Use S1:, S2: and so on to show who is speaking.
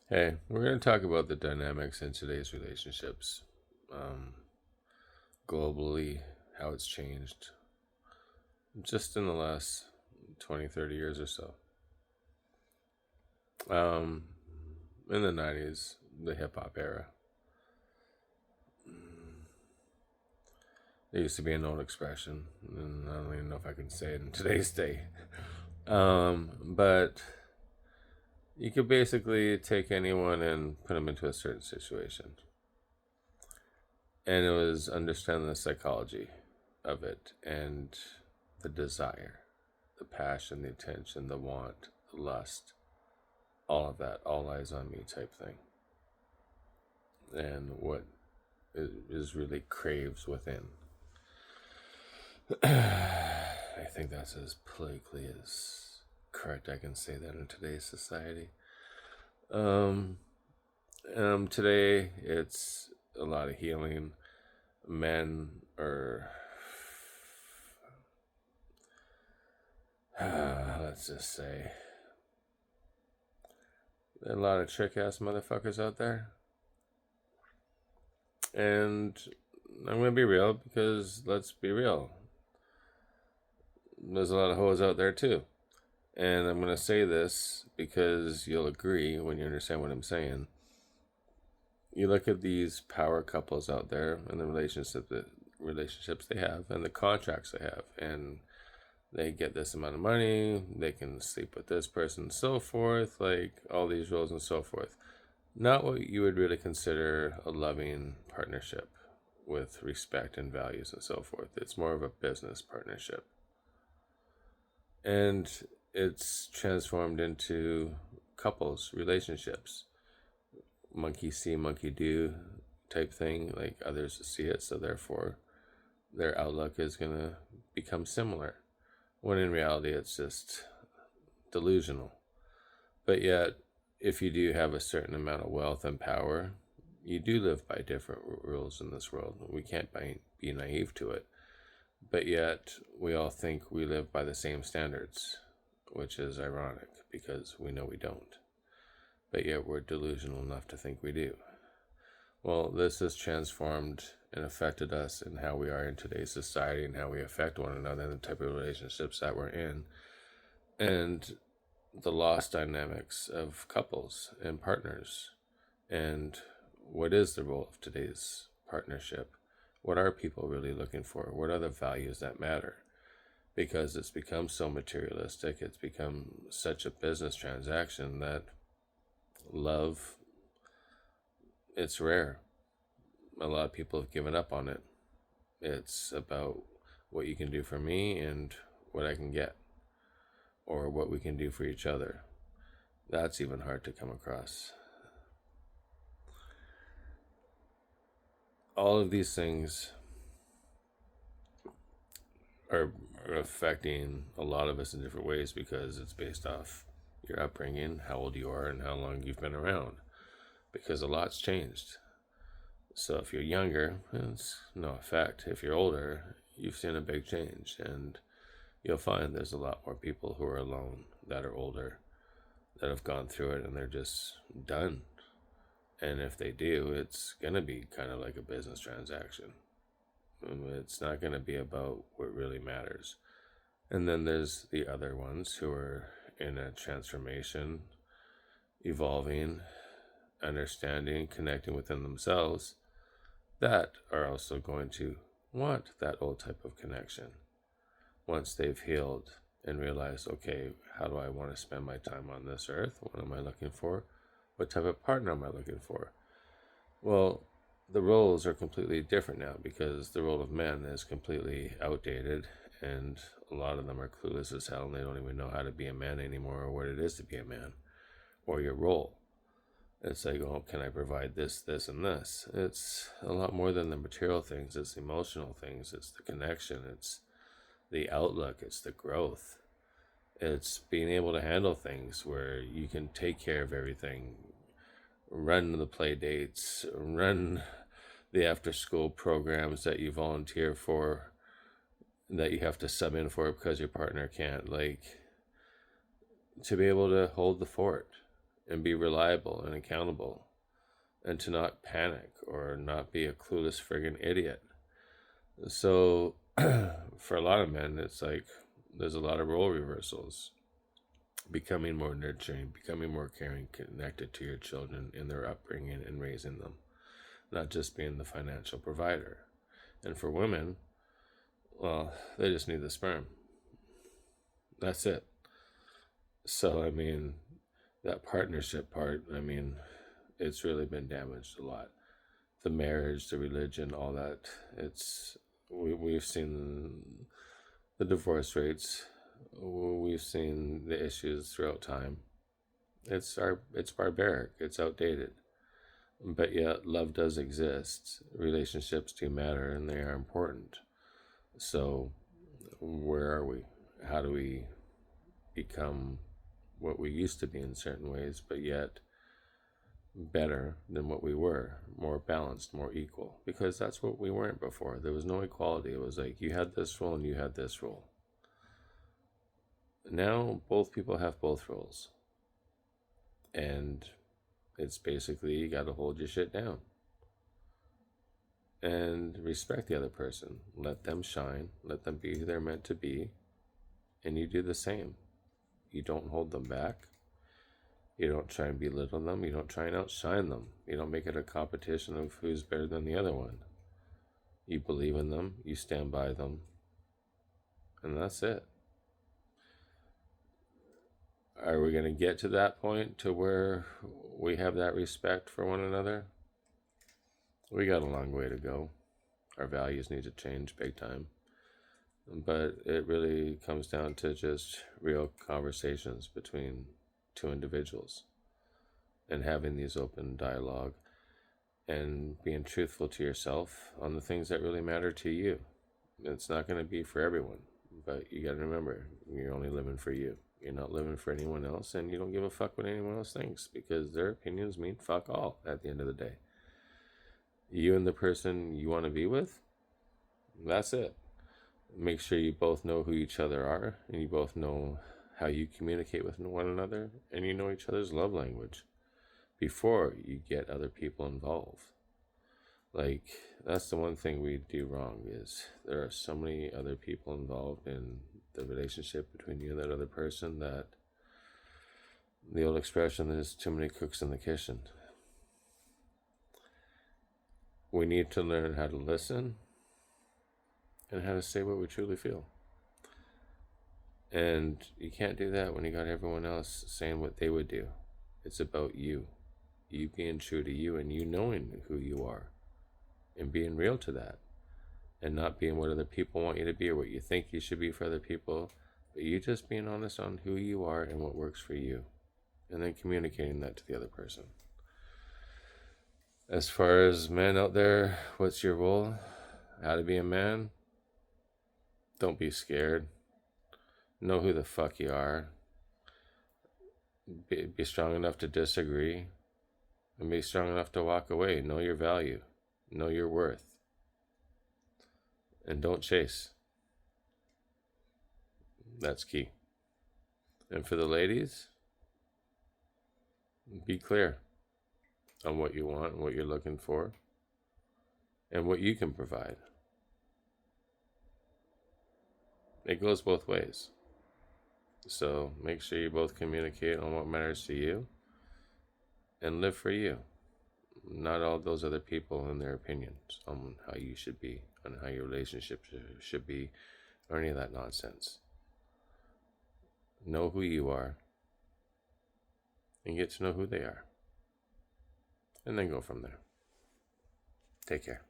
S1: Hey, we're going to talk about the dynamics in today's relationships, um, globally, how it's changed just in the last 20, 30 years or so. Um, in the 90s, the hip hop era, there used to be an old expression, and I don't even know if I can say it in today's day. But you could basically take anyone and put them into a certain situation. And it was understanding the psychology of it and the desire, the passion, the attention, the want, the lust, all of that, all eyes on me type thing. And what is really craves within. I think that's as politically as correct I can say that in today's society. Um, Today it's a lot of healing. Men are, let's just say, a lot of trick ass motherfuckers out there. And I'm gonna be real because let's be real. There's a lot of hoes out there too. And I'm gonna say this because you'll agree when you understand what I'm saying. You look at these power couples out there and the relationships they have and the contracts they have, and they get this amount of money, they can sleep with this person and so forth, like all these roles and so forth. Not what you would really consider a loving partnership with respect and values and so forth. It's more of a business partnership. And it's transformed into couples, relationships, monkey see, monkey do type thing. Like others see it, so therefore their outlook is going to become similar. When in reality, it's just delusional. But yet, if you do have a certain amount of wealth and power, you do live by different rules in this world. We can't be naive to it. But yet, we all think we live by the same standards, which is ironic because we know we don't. But yet, we're delusional enough to think we do. Well, this has transformed and affected us in how we are in today's society and how we affect one another and the type of relationships that we're in. And the lost dynamics of couples and partners, and what is the role of today's partnership? What are people really looking for? What are the values that matter? Because it's become so materialistic, it's become such a business transaction that love, it's rare. A lot of people have given up on it. It's about what you can do for me and what I can get, or what we can do for each other. That's even hard to come across. All of these things are, are affecting a lot of us in different ways because it's based off your upbringing, how old you are, and how long you've been around. Because a lot's changed. So if you're younger, it's no effect. If you're older, you've seen a big change, and you'll find there's a lot more people who are alone that are older that have gone through it and they're just done. And if they do, it's going to be kind of like a business transaction. It's not going to be about what really matters. And then there's the other ones who are in a transformation, evolving, understanding, connecting within themselves, that are also going to want that old type of connection once they've healed and realized, okay, how do I want to spend my time on this earth? What am I looking for? What type of partner am I looking for? Well, the roles are completely different now because the role of men is completely outdated, and a lot of them are clueless as hell and they don't even know how to be a man anymore or what it is to be a man or your role. It's like, oh, can I provide this, this, and this? It's a lot more than the material things. It's the emotional things. It's the connection. It's the outlook. It's the growth. It's being able to handle things where you can take care of everything, run the play dates, run the after school programs that you volunteer for, that you have to sub in for because your partner can't. Like, to be able to hold the fort and be reliable and accountable, and to not panic or not be a clueless friggin' idiot. So for a lot of men, it's like there's a lot of role reversals. Becoming more nurturing, becoming more caring, connected to your children in their upbringing and raising them, not just being the financial provider. And for women, well, they just need the sperm. That's it. So, I mean, that partnership part, I mean, it's really been damaged a lot. The marriage, the religion, all that. We've seen the divorce rates. We've seen the issues throughout time. It's barbaric. It's outdated. But yet, love does exist. Relationships do matter, and they are important. So, where are we? How do we become what we used to be in certain ways, but yet better than what we were, more balanced, more equal? Because that's what we weren't before. There was no equality. It was like you had this role and you had this role. Now both people have both roles, and it's basically you got to hold your shit down and respect the other person. Let them shine, let them be who they're meant to be, and you do the same. You don't hold them back. You don't try and belittle them. You don't try and outshine them. You don't make it a competition of who's better than the other one. You believe in them, you stand by them, and that's it. Are we going to get to that point to where we have that respect for one another? We got a long way to go. Our values need to change big time. But it really comes down to just real conversations between two individuals and having these open dialogue and being truthful to yourself on the things that really matter to you. It's not going to be for everyone, but you got to remember, you're only living for you. You're not living for anyone else, and you don't give a fuck what anyone else thinks, because their opinions mean fuck all at the end of the day. You and the person you want to be with, that's it. Make sure you both know who each other are, and you both know how you communicate with one another, and you know each other's love language before you get other people involved. Like, that's the one thing we do wrong, is there are so many other people involved in the relationship between you and that other person that the old expression is too many cooks in the kitchen. We need to learn how to listen and how to say what we truly feel. And you can't do that when you got everyone else saying what they would do. It's about you. You being true to you, and you knowing who you are and being real to that, and not being what other people want you to be or what you think you should be for other people, but you just being honest on who you are and what works for you, and then communicating that to the other person. As far as men out there, what's your role? How to be a man? Don't be scared. Know who the fuck you are. Be strong enough to disagree, and be strong enough to walk away. Know your value. Know your worth. And don't chase. That's key. And for the ladies, be clear on what you want and what you're looking for and what you can provide. It goes both ways. So make sure you both communicate on what matters to you and live for you. Not all those other people and their opinions on how you should be, on how your relationship should be, or any of that nonsense. Know who you are and get to know who they are. And then go from there. Take care.